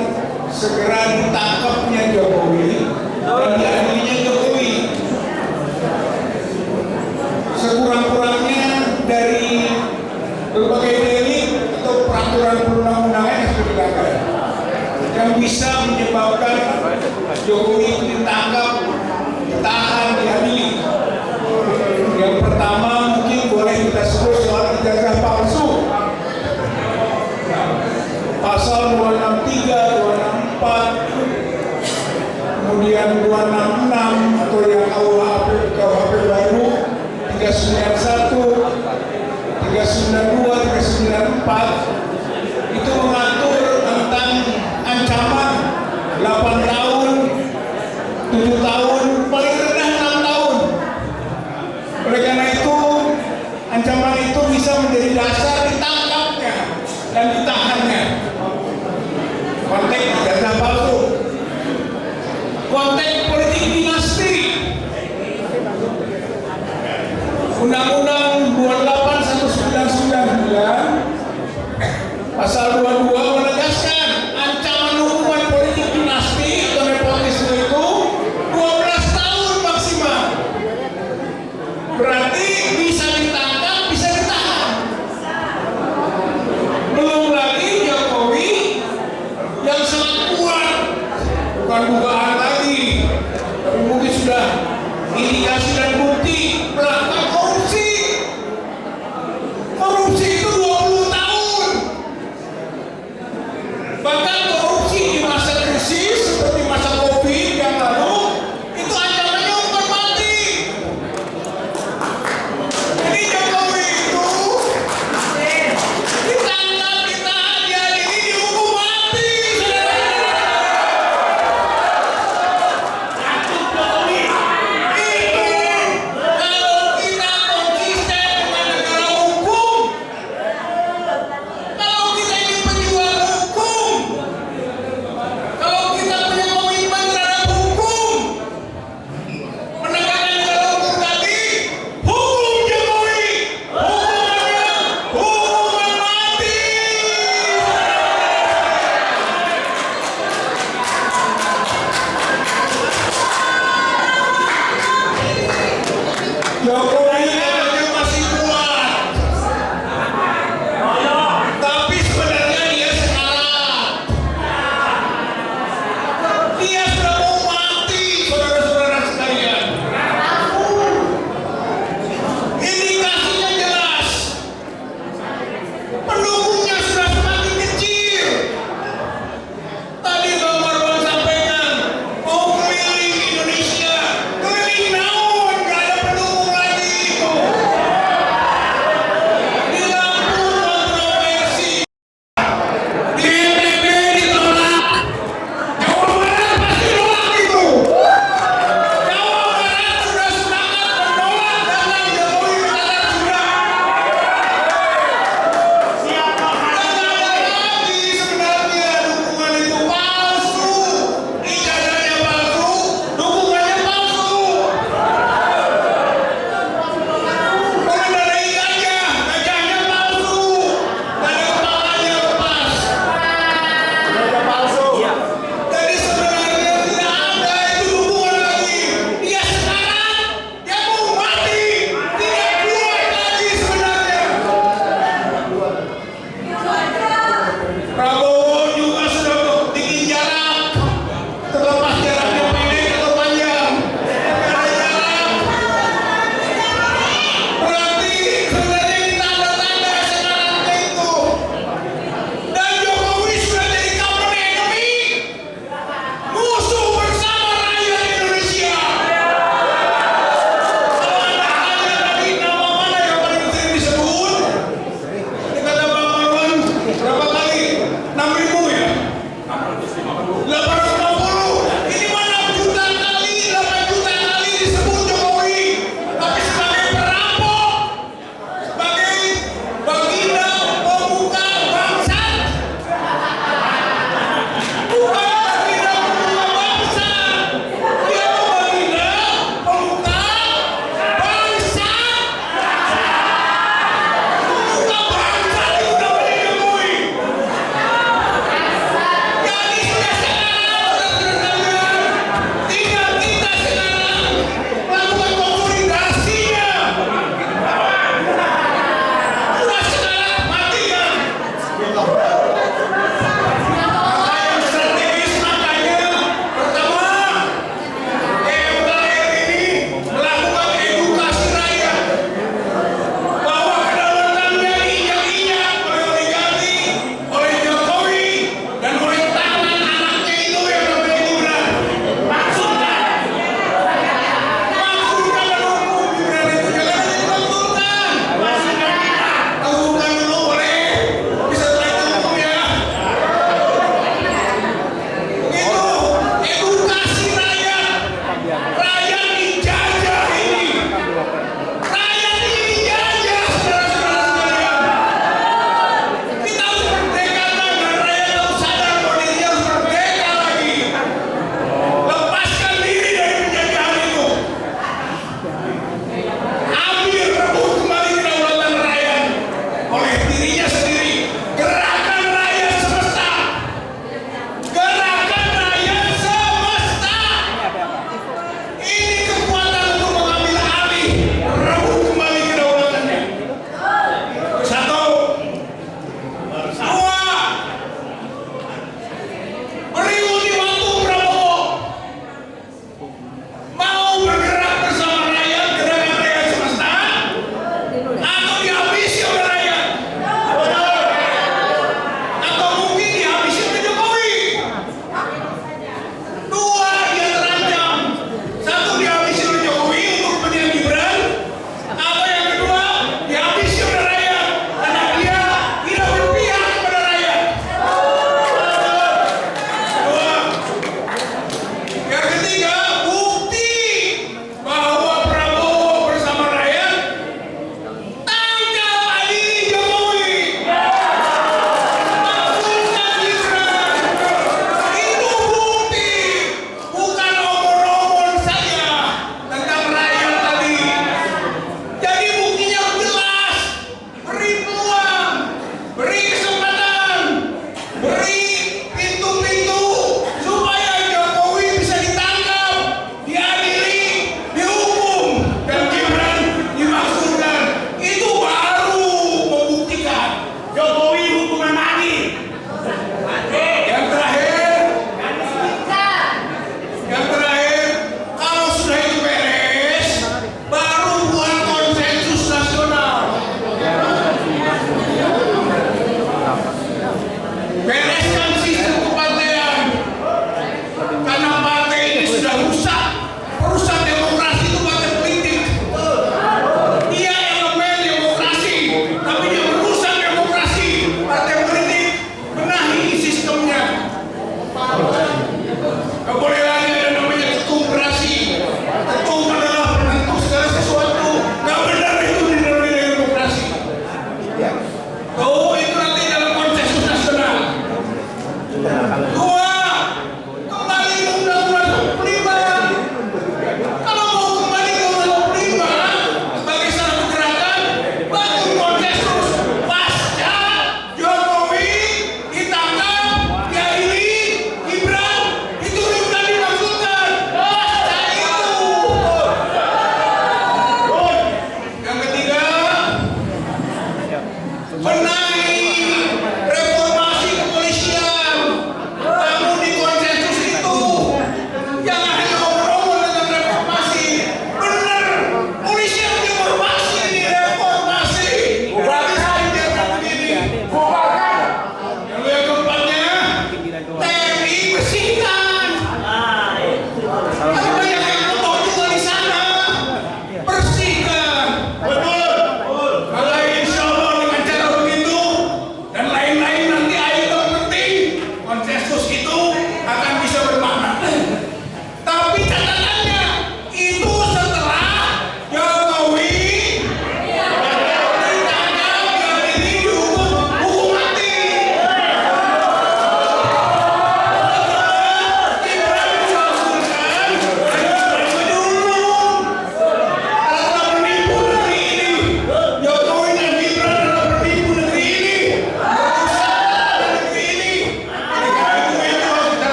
segera ditangkapnya Jokowi dan diadilinya Jokowi. Sekurang-kurangnya dari berbagai delik atau peraturan perundang-undangan yang sudah dilanggar yang bisa menyebabkan Jokowi itu ditangkap, ditahan, diadili. Yang pertama mungkin boleh kita sebut soal ijazah palsu. Pasal 263, 264, kemudian 266 atau yang KUHP baru 391, 392, 394 itu mengatur tentang ancaman 8 tahun, 7 tahun, paling rendah 6 tahun. Oleh karena itu, ancaman itu bisa menjadi dasar ditangkapnya dan ditahannya. Konteks ijazah palsu, konteks politik dinasti, Undang-Undang 28/1999 pasal 22 menegaskan ancaman hukuman politik dinasti atau nepotisme itu 12 tahun maksimal. Berarti bisa ditangkap, bisa ditahan. Belum lagi Jokowi yang sangat kuat, bukan dugaan lagi, tapi mungkin sudah indikasi dan bukti melakukan korupsi.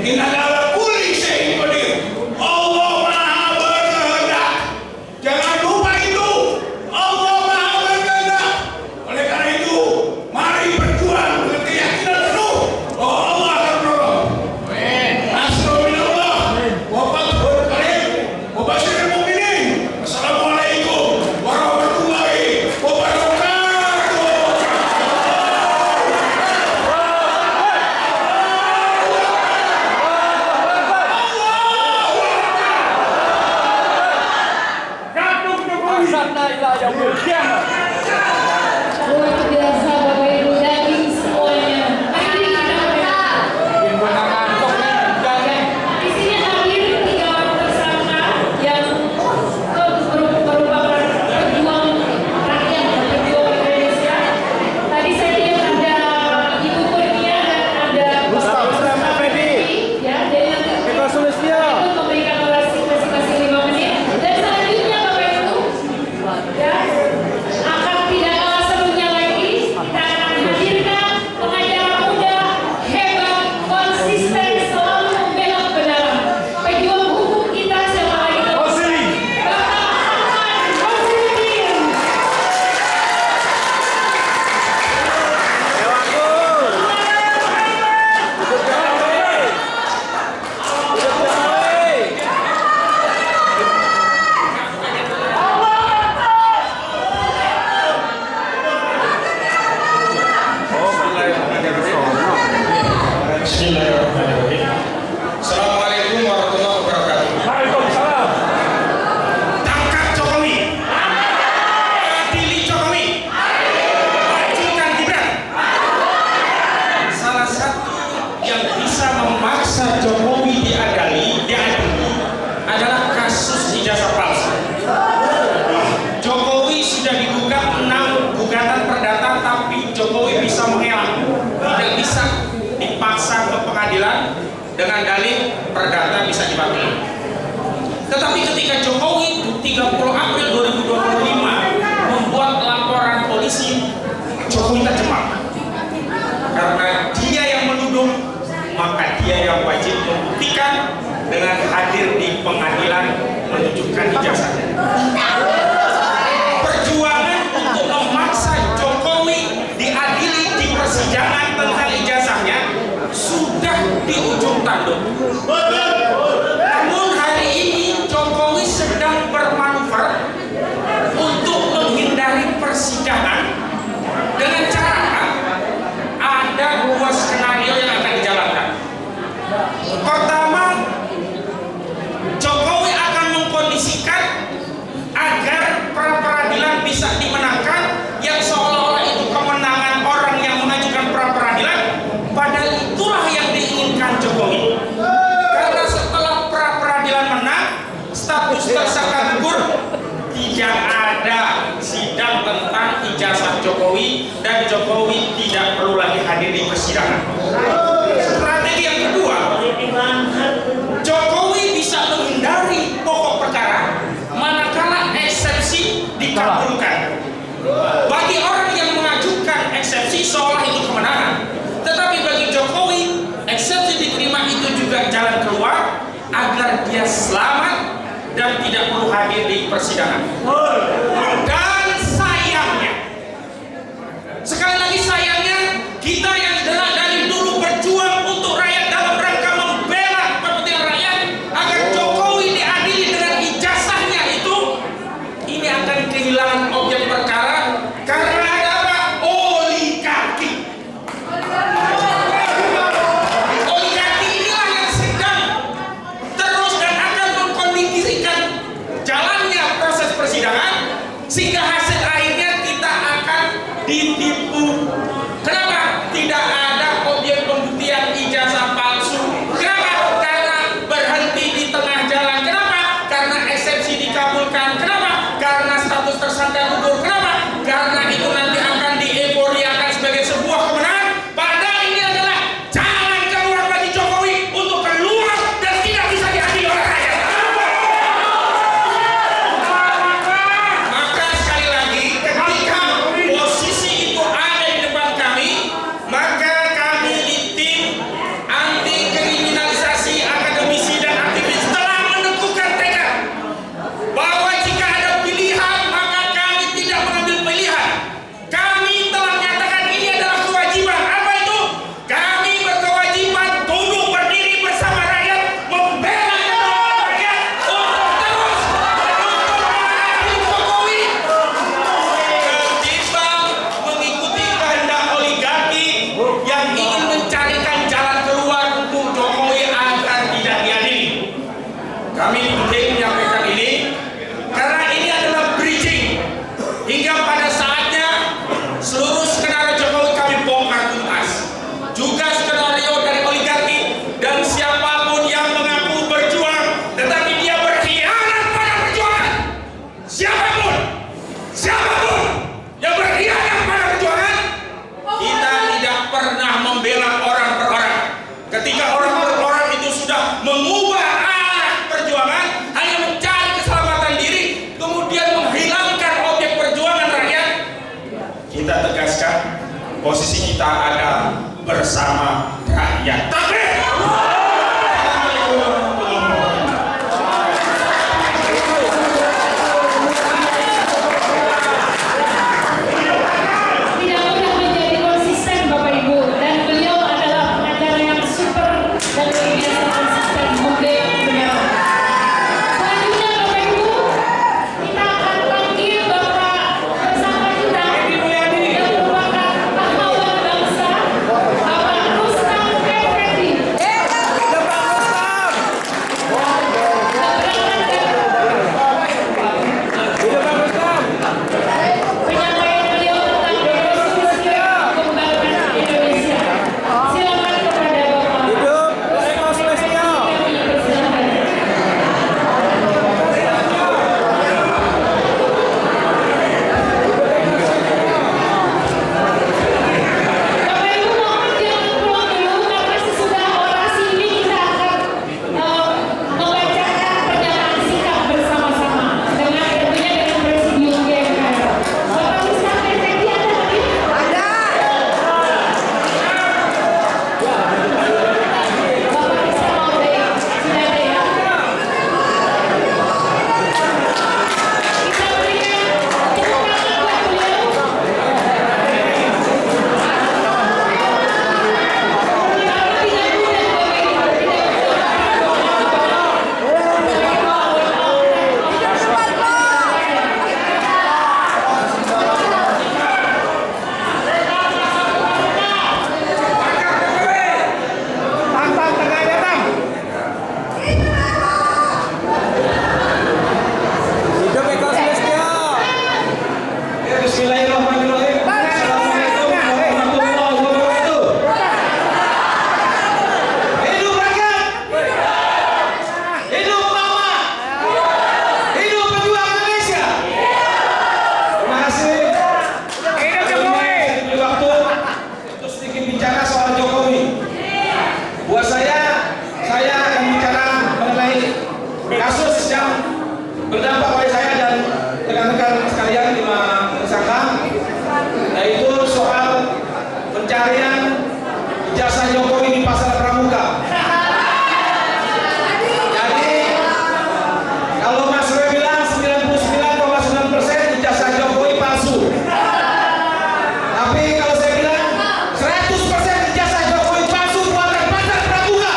Inna ala kulli syai'in qadir. Allah Maha berkehendak. Jangan lupa itu. Allah Maha berkehendak. Oleh karena itu, mari berjuang dengan keyakinan penuh bahwa Allah akan menolong. Nasrul minallah wa fathul qarib wa basyiril mu'minin. Assalamualaikum warahmatullahi wabarakatuh. Luar biasa Bapak Ibu, daging semuanya. Hari ini kita di sini hadir 3 orang tersangka yang merupakan pejuang rakyat, pejuang Indonesia. Tadi saya lihat ada Ibu Kurnia dan ada Bapak Fedi, ya, dengan itu memberikan orasi masing-masing 5 menit. Dan selanjutnya Bapak Ibu, ya, akan tidak kalah serunya lagi, kita akan hadirkan pengacara muda hebat, konsisten, selalu membela kebenaran, pejuang hukum kita siapa lagi? Bapak Ahmad Hossein. Bismillahirrahmanirrahim. Assalamualaikum warahmatullahi wabarakatuh. Tangkap Jokowi. Adili Jokowi. Majukan Gibran. Salah satu yang bisa memaksa Jokowi diadili adalah kasus ijazah palsu. Jokowi sudah digugat 6 gugatan perdata, tapi Jokowi bisa mengelak, tidak bisa dipaksa ke pengadilan dengan dalih perdata bisa dibatasi. Tetapi ketika Jokowi 30 April 2025 membuat laporan polisi, Jokowi terjemah. Karena dia yang menuduh, maka dia yang wajib membuktikan dengan hadir di pengadilan menunjukkan ijazahnya. Perjuangan untuk memaksa Jokowi diadili di persidangan tentang ijazahnya sudah di ujung tanduk. Namun hari ini Jokowi sedang bermanuver untuk menghindari persidangan dengan cara ada 2 skenario yang akan dijalankan. Pertama, Jokowi akan mengkondisikan agar pra-peradilan bisa dimenangkan, yang seolah-olah itu kemenangan orang yang mengajukan pra-peradilan, padahal itulah yang diinginkan Jokowi. Karena setelah pra-peradilan menang, status tersangka gugur, tidak ada sidang tentang ijazah Jokowi, dan Jokowi tidak perlu lagi hadir di persidangan. Strategi yang kedua, Jokowi bisa menghindari pokok perkara manakala eksepsi dikabulkan. Bagi orang yang mengajukan eksepsi seolah itu kemenangan, tetapi bagi Jokowi eksepsi diterima itu juga jalan keluar agar dia selamat dan tidak perlu hadir di persidangan. Dan sayangnya, sekali lagi sayangnya, kita yang dari dulu berjuang untuk rakyat dalam rangka membela kepentingan rakyat agar Jokowi diadili dengan ijazahnya itu, ini akan kehilangan objek perkara karena ada apa? Oligarki. Oligarki inilah yang sedang terus dan akan mengkondisikan jalannya proses persidangan, sehingga mengubah arah perjuangan hanya mencari keselamatan diri, kemudian menghilangkan objek perjuangan rakyat. Kita tegaskan posisi kita adalah bersama rakyat. Takbir! Tidak mudah menjadi konsisten Bapak Ibu, dan beliau adalah pengacara yang super dan luar biasa konsisten membela kebenaran. Selanjutnya Bapak Ibu, kita akan panggil Bapak bersama kita yang merupakan pahlawan bangsa, Bapak Rustam Effendi. Penyampaian beliau tentang resolusi pembangunan Indonesia. Silakan kepada Bapak. Bapak Ibu mohon jangan pulang dulu, karena sesudah orasi ini kita akan membacakan pernyataan sikap bersama-sama dengan tentunya dengan Presidium GMKR. Bapak Rustam Effendi ada hadir? Bapak Rustam mau baik, sudah ada ya? Kita berikan tepuk tangan buat beliau. Tantang tengah datang. Hidup Eko Sulistyo. Bismillahirrahmanirrahim. Assalamualaikum warahmatullahi wabarakatuh. Hidup rakyat. Hidup Mama. Hidup pejuang Indonesia. Terima kasih. Hidup Jokowi. Ini waktu untuk sedikit bicara soal Jokowi. Buat saya akan bicara mengenai kasus yang berdampak pada saya dan rekan-rekan sekalian di tersangka, yaitu soal pencarian ijazah Jokowi di Pasar Pramuka. Jadi kalau Mas Roy bilang 99,9% ijazah Jokowi palsu. Tapi kalau saya bilang 100% ijazah Jokowi palsu buatan Pasar Pramuka.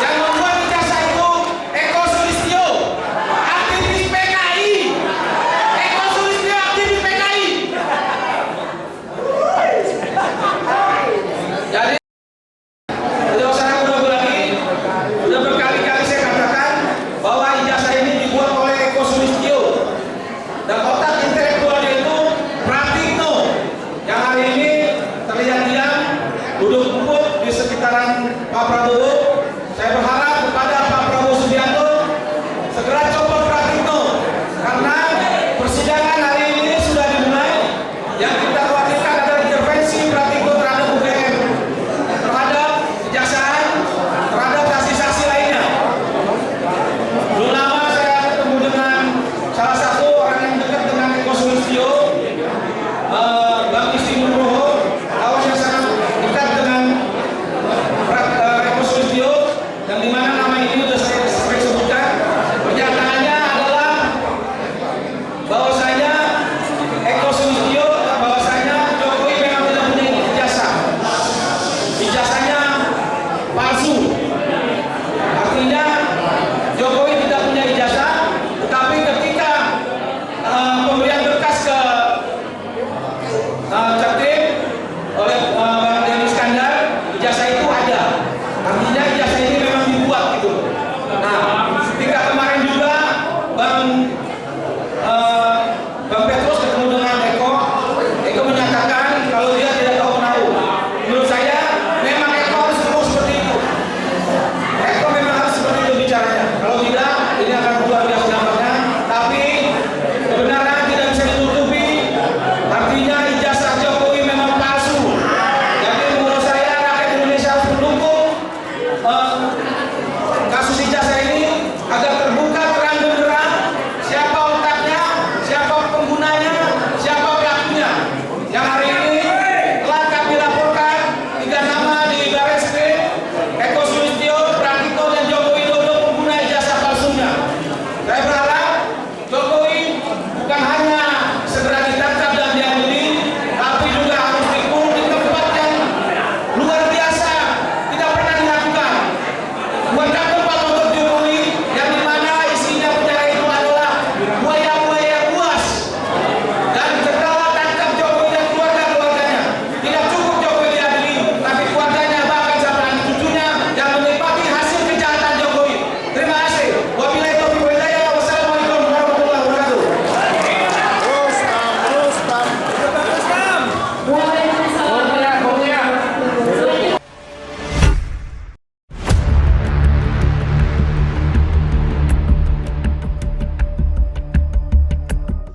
Yang membuat ijazah itu Eko Sulistyo, aktivis PKI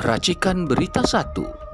Racikan Berita 1.